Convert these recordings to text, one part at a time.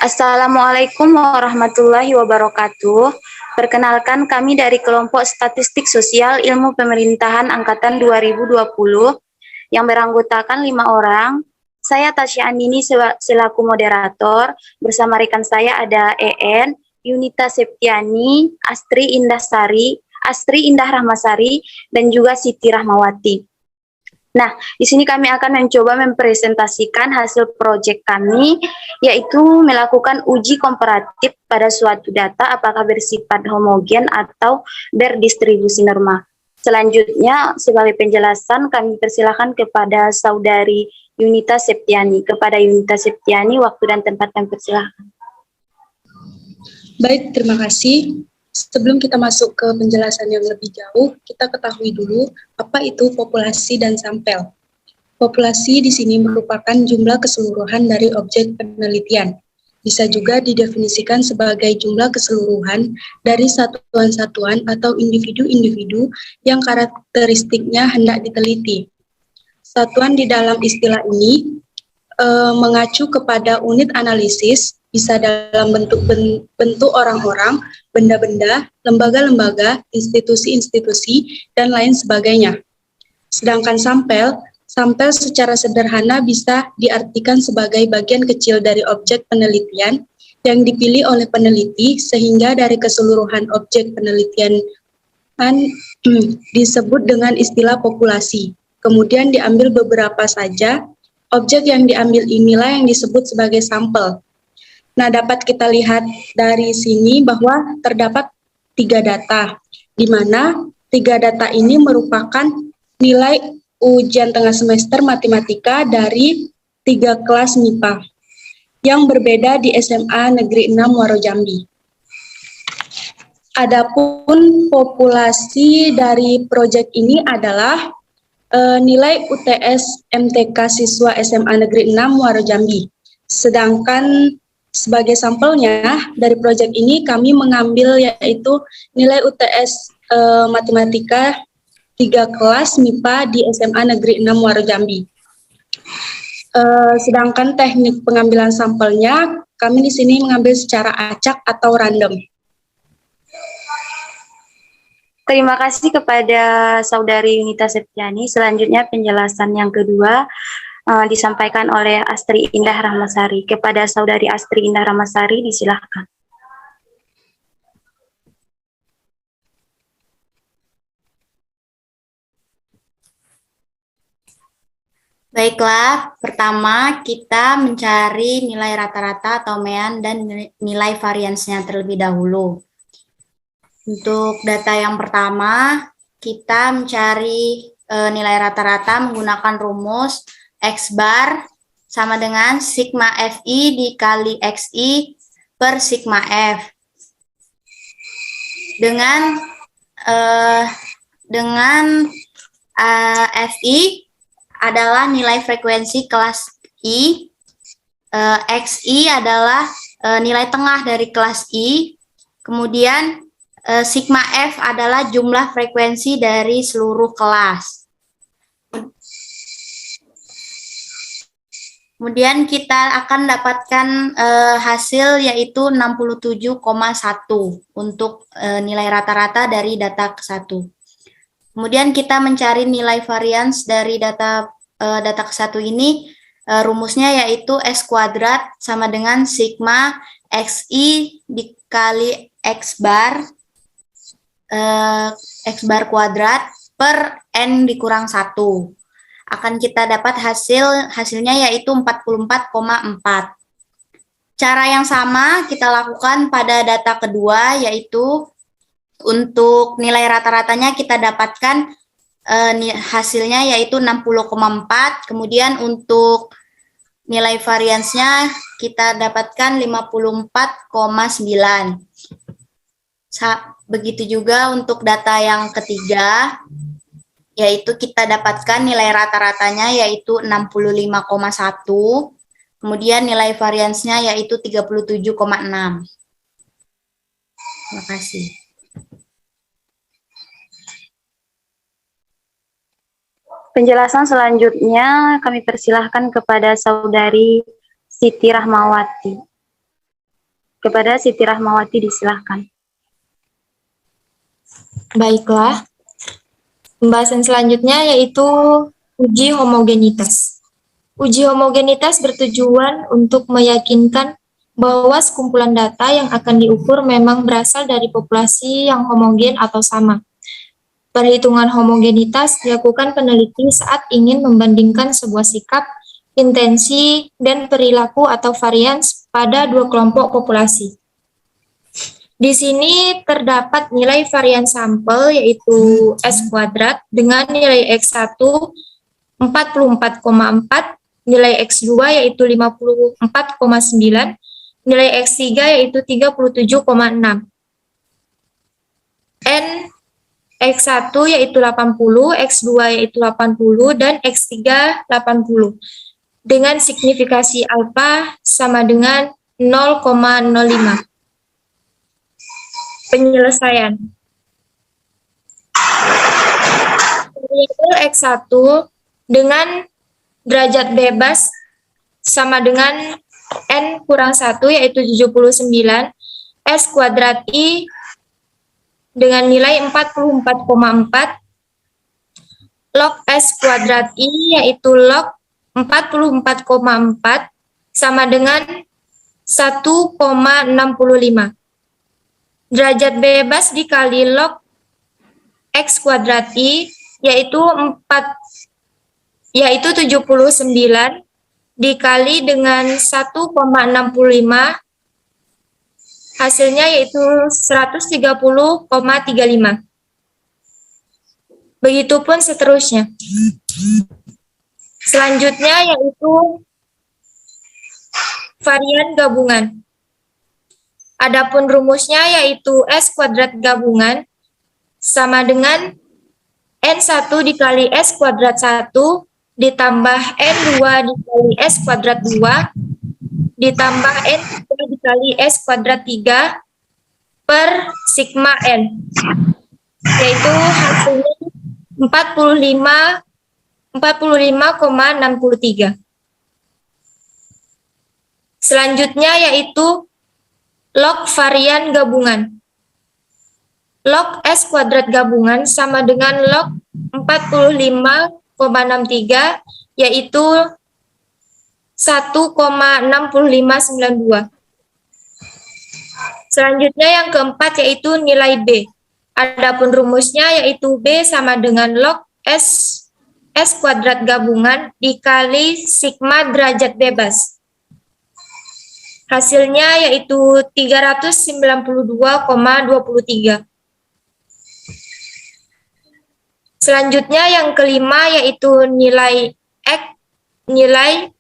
Assalamualaikum warahmatullahi wabarakatuh. Perkenalkan kami dari kelompok Statistik Sosial Ilmu Pemerintahan Angkatan 2020 yang beranggotakan 5 orang. Saya Tasya Andini selaku moderator. Bersama rekan saya ada EN, Yunita Septiani, Astri Indah Rahmasari, dan juga Siti Rahmawati. Nah, di sini kami akan mencoba mempresentasikan hasil proyek kami, yaitu melakukan uji komparatif pada suatu data apakah bersifat homogen atau berdistribusi normal. Selanjutnya, sebagai penjelasan, kami persilakan kepada Saudari Yunita Septiani. Kepada Yunita Septiani, waktu dan tempat kami persilakan. Baik, terima kasih. Sebelum kita masuk ke penjelasan yang lebih jauh, kita ketahui dulu apa itu populasi dan sampel. Populasi di sini merupakan jumlah keseluruhan dari objek penelitian. Bisa juga didefinisikan sebagai jumlah keseluruhan dari satuan-satuan atau individu-individu yang karakteristiknya hendak diteliti. Satuan di dalam istilah ini mengacu kepada unit analisis, bisa dalam bentuk orang-orang, benda-benda, lembaga-lembaga, institusi-institusi, dan lain sebagainya. Sedangkan sampel secara sederhana bisa diartikan sebagai bagian kecil dari objek penelitian yang dipilih oleh peneliti, sehingga dari keseluruhan objek penelitian disebut dengan istilah populasi. Kemudian diambil beberapa saja, objek yang diambil inilah yang disebut sebagai sampel. Nah, dapat kita lihat dari sini bahwa terdapat 3 data, di mana 3 data ini merupakan nilai ujian tengah semester matematika dari 3 kelas MIPA yang berbeda di SMA Negeri 6 Muaro Jambi. Adapun populasi dari proyek ini adalah nilai UTS MTK siswa SMA Negeri 6 Muaro Jambi. Sedangkan sebagai sampelnya dari proyek ini kami mengambil yaitu nilai UTS matematika 3 kelas MIPA di SMA Negeri 6 Muaro Jambi. Sedangkan teknik pengambilan sampelnya kami di sini mengambil secara acak atau random. Terima kasih kepada Saudari Yunita Septiani. Selanjutnya penjelasan yang kedua disampaikan oleh Astri Indah Rahmasari. Kepada Saudari Astri Indah Rahmasari, disilahkan. Baiklah, pertama kita mencari nilai rata-rata atau mean dan nilai variansnya terlebih dahulu. Untuk data yang pertama, kita mencari nilai rata-rata menggunakan rumus X bar sama dengan sigma FI dikali XI per sigma F. Dengan FI adalah nilai frekuensi kelas I, XI adalah nilai tengah dari kelas I, kemudian sigma F adalah jumlah frekuensi dari seluruh kelas. Kemudian kita akan dapatkan hasil yaitu 67,1 untuk nilai rata-rata dari data ke-1. Kemudian kita mencari nilai varians dari data ke-1 ini, rumusnya yaitu S kuadrat sama dengan sigma XI dikali X bar kuadrat per N dikurang 1. Akan kita dapat hasilnya yaitu 44,4. Cara yang sama kita lakukan pada data kedua, yaitu untuk nilai rata-ratanya kita dapatkan hasilnya yaitu 60,4, kemudian untuk nilai variansnya kita dapatkan 54,9. Begitu juga untuk data yang ketiga, yaitu kita dapatkan nilai rata-ratanya yaitu 65,1, kemudian nilai variansnya yaitu 37,6. Terima kasih. Penjelasan selanjutnya kami persilahkan kepada Saudari Siti Rahmawati. Kepada Siti Rahmawati disilahkan. Baiklah. Pembahasan selanjutnya yaitu uji homogenitas. Uji homogenitas bertujuan untuk meyakinkan bahwa sekumpulan data yang akan diukur memang berasal dari populasi yang homogen atau sama. Perhitungan homogenitas dilakukan peneliti saat ingin membandingkan sebuah sikap, intensi, dan perilaku atau varians pada dua kelompok populasi. Di sini terdapat nilai varian sampel yaitu S kuadrat dengan nilai X1 44,4, nilai X2 yaitu 54,9, nilai X3 yaitu 37,6. N X1 yaitu 80, X2 yaitu 80, dan X3 80. Dengan signifikasi alfa sama dengan 0,05. Penyelesaian. Variabel X1 dengan derajat bebas sama dengan N kurang 1 yaitu 79, S kuadrat I dengan nilai 44,4, log S kuadrat I yaitu log 44,4 sama dengan 1,65. Derajat bebas dikali log X kuadrat I yaitu 79 dikali dengan 1,65, hasilnya yaitu 130,35. Begitupun seterusnya. Selanjutnya yaitu varian gabungan. Adapun rumusnya yaitu S kuadrat gabungan sama dengan N1 dikali S kuadrat 1 ditambah N2 dikali S kuadrat 2 ditambah N3 dikali S kuadrat 3 per sigma N, yaitu hasilnya 45,63. Selanjutnya yaitu log varian gabungan. Log S kuadrat gabungan sama dengan log 45,63 yaitu 1,6592. Selanjutnya yang keempat yaitu nilai B. Adapun rumusnya yaitu B sama dengan log S kuadrat gabungan dikali sigma derajat bebas. Hasilnya yaitu 392,23. Selanjutnya yang kelima yaitu nilai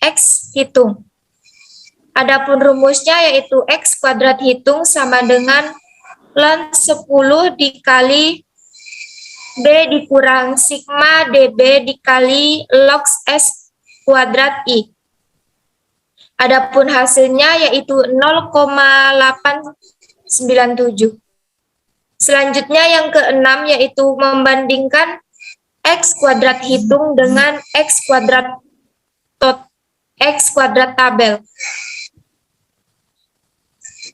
X hitung. Adapun rumusnya yaitu X kuadrat hitung sama dengan ln 10 dikali B dikurang sigma dB dikali log S kuadrat I. Adapun hasilnya yaitu 0,897. Selanjutnya yang keenam yaitu membandingkan X kuadrat hitung dengan X kuadrat tabel.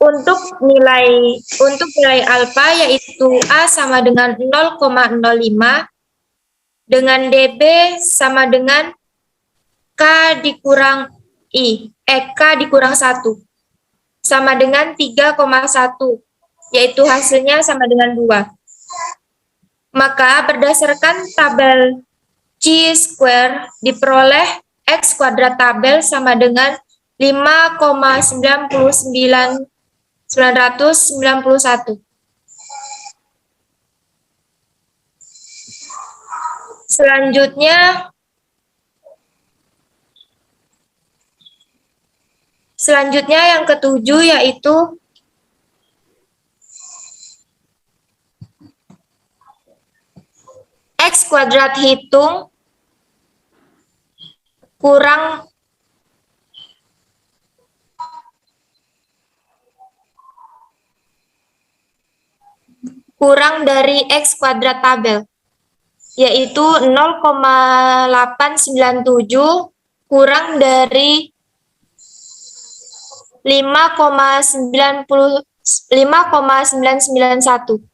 Untuk nilai alfa yaitu A sama dengan 0,05 dengan dB sama dengan K dikurang K dikurang 1 sama dengan 3,1, yaitu hasilnya sama dengan 2. Maka berdasarkan tabel Chi-square diperoleh X kuadrat tabel sama dengan 5,991. Selanjutnya yang ketujuh yaitu X kuadrat hitung kurang dari X kuadrat tabel, yaitu 0,897 kurang dari 5,991.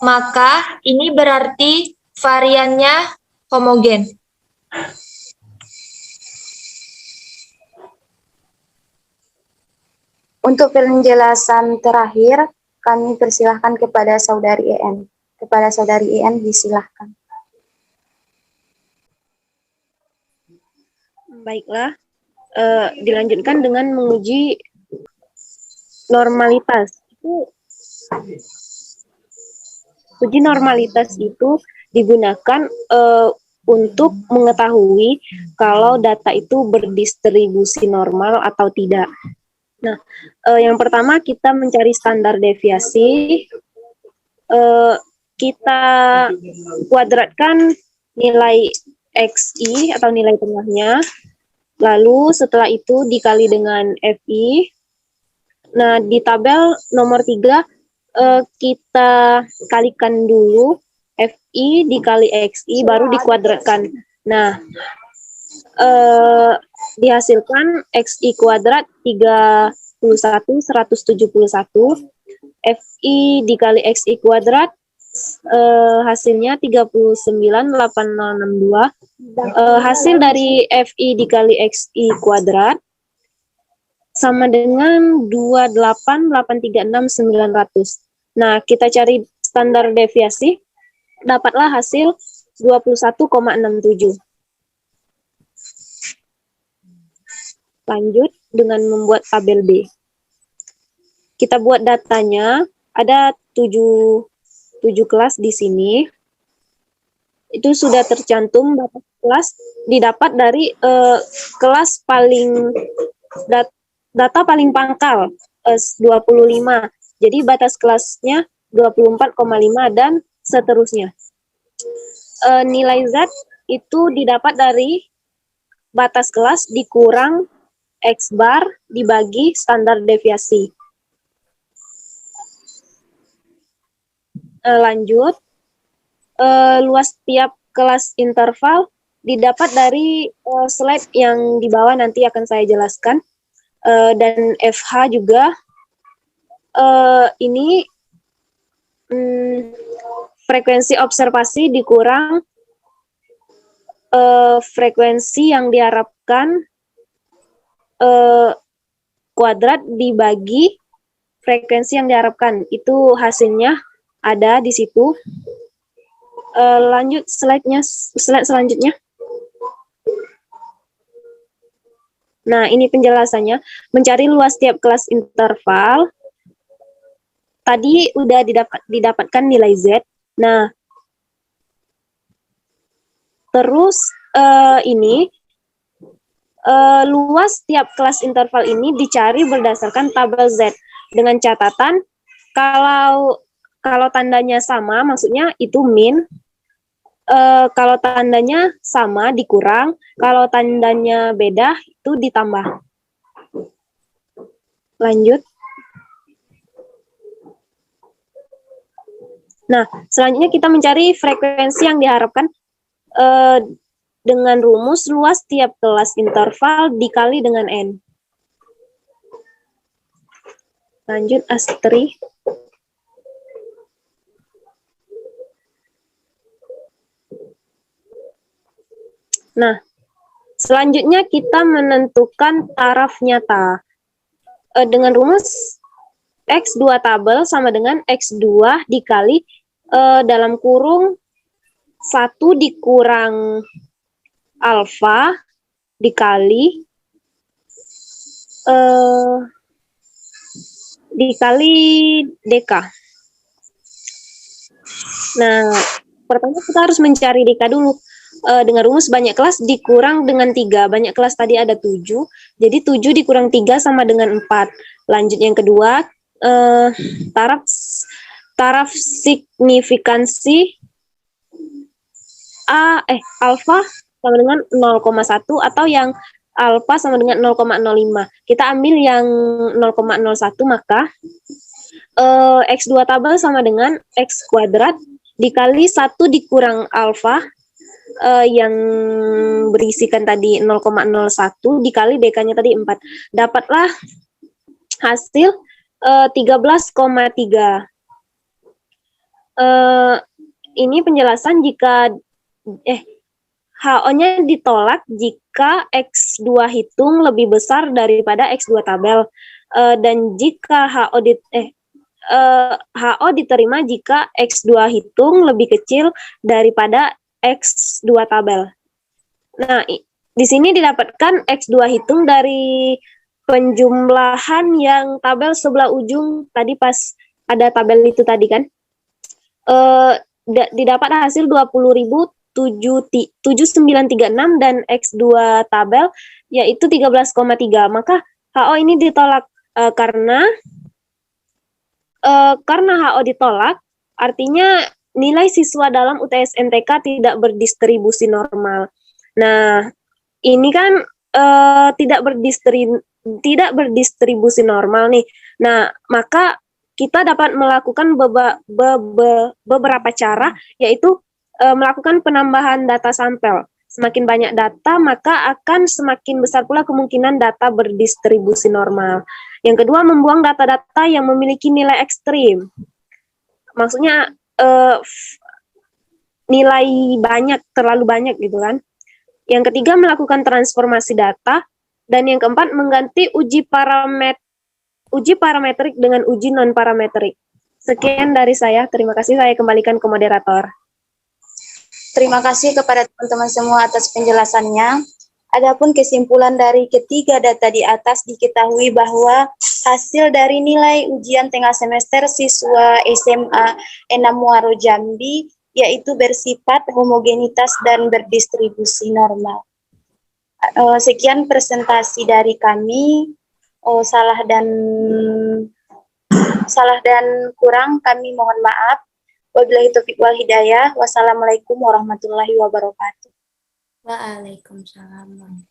Maka ini berarti variannya homogen. Untuk penjelasan terakhir, kami persilahkan kepada Saudari EN. Kepada Saudari EN disilahkan. Baiklah, dilanjutkan dengan menguji normalitas. Uji normalitas itu digunakan untuk mengetahui kalau data itu berdistribusi normal atau tidak. Nah, yang pertama kita mencari standar deviasi. Kita kuadratkan nilai XI atau nilai tengahnya. Lalu setelah itu dikali dengan FI. Nah, di tabel nomor 3 kita kalikan dulu FI dikali XI baru dikuadratkan. Nah, dihasilkan XI kuadrat 31.171, FI dikali XI kuadrat hasilnya 39.8062. Hasil dari FI dikali XI kuadrat sama dengan 28.836.900. Nah, kita cari standar deviasi, dapatlah hasil 21,67. Lanjut dengan membuat tabel B. Kita buat datanya, ada 7 kelas di sini. Itu sudah tercantum batas kelas didapat dari kelas paling data paling pangkal 25. Jadi batas kelasnya 24,5 dan seterusnya. Nilai Z itu didapat dari batas kelas dikurang X bar dibagi standar deviasi. Lanjut, luas tiap kelas interval didapat dari slide yang di bawah, nanti akan saya jelaskan. Dan FH juga, ini frekuensi observasi dikurang frekuensi yang diharapkan kuadrat dibagi frekuensi yang diharapkan. Itu hasilnya ada di situ. Lanjut slide selanjutnya. Nah, ini penjelasannya. Mencari luas tiap kelas interval. Tadi udah didapatkan nilai Z. Nah, terus ini luas tiap kelas interval ini dicari berdasarkan tabel Z dengan catatan kalau tandanya sama maksudnya itu min, kalau tandanya sama dikurang, kalau tandanya beda itu ditambah. Lanjut. Nah, selanjutnya kita mencari frekuensi yang diharapkan dengan rumus luas tiap kelas interval dikali dengan N. Lanjut, Astri. Nah, selanjutnya kita menentukan taraf nyata. Dengan rumus X2 tabel sama dengan X2 dikali dalam kurung 1 dikurang alfa dikali DK. Nah, pertama kita harus mencari DK dulu. Dengan rumus banyak kelas dikurang dengan 3. Banyak kelas tadi ada 7. Jadi 7 dikurang 3 sama dengan 4. Lanjut yang kedua, taraf signifikansi alfa sama dengan 0,1 atau yang alfa sama dengan 0,05. Kita ambil yang 0,01, maka X2 tabel sama dengan X kuadrat dikali 1 dikurang alfa yang berisikan tadi 0,01 dikali DK-nya tadi 4. Dapatlah hasil 13,3. Ini penjelasan jika HO-nya ditolak jika X2 hitung lebih besar daripada X2 tabel. Dan jika HO diterima jika X2 hitung lebih kecil daripada X2 tabel. Nah, di sini didapatkan X2 hitung dari penjumlahan yang tabel sebelah ujung tadi pas ada tabel itu tadi kan. Didapat hasil 20.7936 dan X2 tabel yaitu 13,3. Maka HO ini ditolak karena HO ditolak artinya nilai siswa dalam UTS MTK tidak berdistribusi normal. Nah, ini kan tidak berdistribusi normal nih. Nah, maka kita dapat melakukan beberapa cara, yaitu melakukan penambahan data sampel. Semakin banyak data, maka akan semakin besar pula kemungkinan data berdistribusi normal. Yang kedua, membuang data-data yang memiliki nilai ekstrim. Maksudnya nilai banyak, terlalu banyak gitu kan. Yang ketiga, melakukan transformasi data. Dan yang keempat, mengganti uji parametrik dengan uji non-parametrik. Sekian dari saya. Terima kasih. Saya kembalikan ke moderator. Terima kasih kepada teman-teman semua atas penjelasannya. Adapun kesimpulan dari ketiga data di atas, diketahui bahwa hasil dari nilai ujian tengah semester siswa SMA 6 Muaro Jambi yaitu bersifat homogenitas dan berdistribusi normal. Sekian presentasi dari kami. Salah dan kurang kami mohon maaf. Wabillahi taufiq wal hidayah. Wassalamualaikum warahmatullahi wabarakatuh. Waalaikumsalam.